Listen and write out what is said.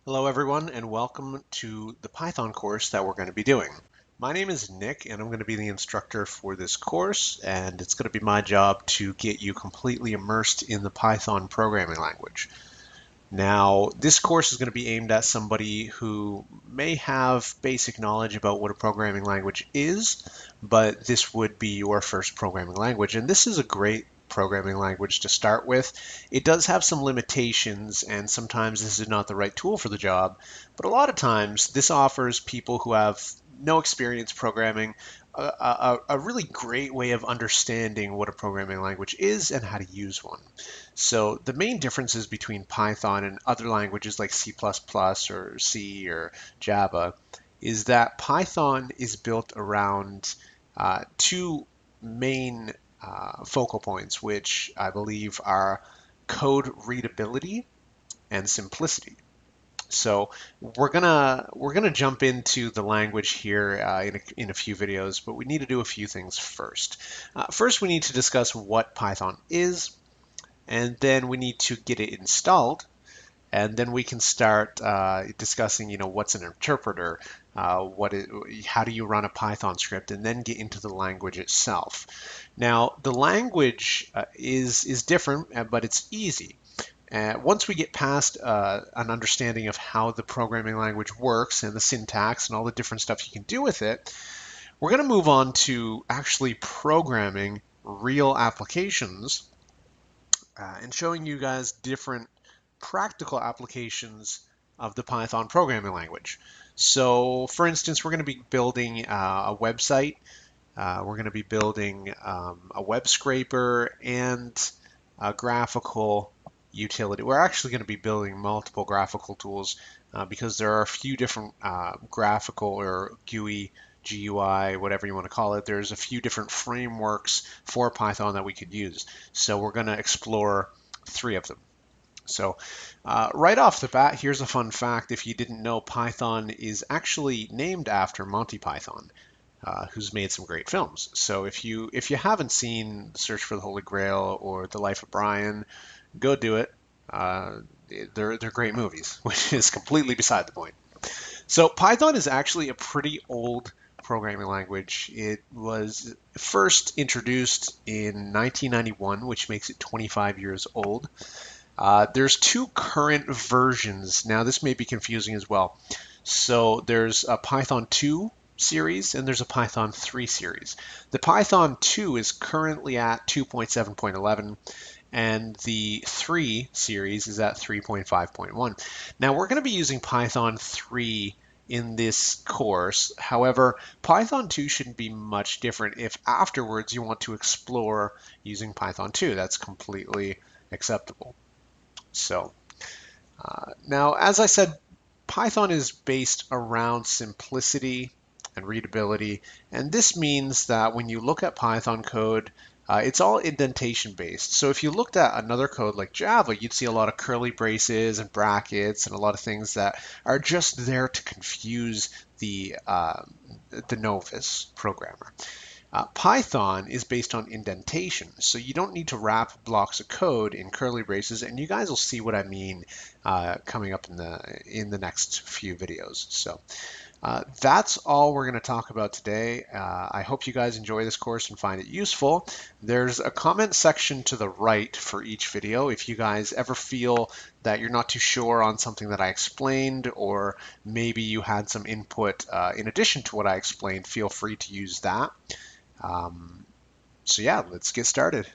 Hello everyone and welcome to the Python course that we're going to be doing. My name is Nick and I'm going to be the instructor for this course, and it's going to be my job to get you completely immersed in the Python programming language. Now, this course is going to be aimed at somebody who may have basic knowledge about what a programming language is, but this would be your first programming language. And this is a great programming language to start with. It does have some limitations, and sometimes this is not the right tool for the job, but a lot of times this offers people who have no experience programming a really great way of understanding what a programming language is and how to use one. So the main differences between Python and other languages like C++ or C or Java is that Python is built around two main focal points, which I believe are code readability and simplicity. So we're gonna jump into the language here in a few videos, but we need to do a few things first. First, we need to discuss what Python is, and then we need to get it installed, and then we can start discussing, what's an interpreter, how do you run a Python script, and then get into the language itself. Now, the language is different, but it's easy. Once we get past an understanding of how the programming language works and the syntax and all the different stuff you can do with it, we're going to move on to actually programming real applications and showing you guys different practical applications of the Python programming language. So, for instance, we're going to be building a website. We're going to be building a web scraper and a graphical utility. We're actually going to be building multiple graphical tools because there are a few different graphical or GUI, GUI, whatever you want to call it. There's a few different frameworks for Python that we could use. So we're going to explore three of them. So right off the bat, here's a fun fact. If you didn't know, Python is actually named after Monty Python, who's made some great films. So if you haven't seen Search for the Holy Grail or The Life of Brian, go do it. They're great movies, which is completely beside the point. So Python is actually a pretty old programming language. It was first introduced in 1991, which makes it 25 years old. There's two current versions. Now, this may be confusing as well. So there's a Python 2 series and there's a Python 3 series. The Python 2 is currently at 2.7.11 and the 3 series is at 3.5.1. Now we're going to be using Python 3 in this course. However, Python 2 shouldn't be much different if afterwards you want to explore using Python 2. That's completely acceptable. So now, as I said, Python is based around simplicity and readability, and this means that when you look at Python code, it's all indentation based. So if you looked at another code like Java, you'd see a lot of curly braces and brackets and a lot of things that are just there to confuse the novice programmer. Python is based on indentation, so you don't need to wrap blocks of code in curly braces, and you guys will see what I mean coming up in the next few videos. So that's all we're going to talk about today. I hope you guys enjoy this course and find it useful. There's a comment section to the right for each video. If you guys ever feel that you're not too sure on something that I explained, or maybe you had some input in addition to what I explained, feel free to use that. So yeah, let's get started.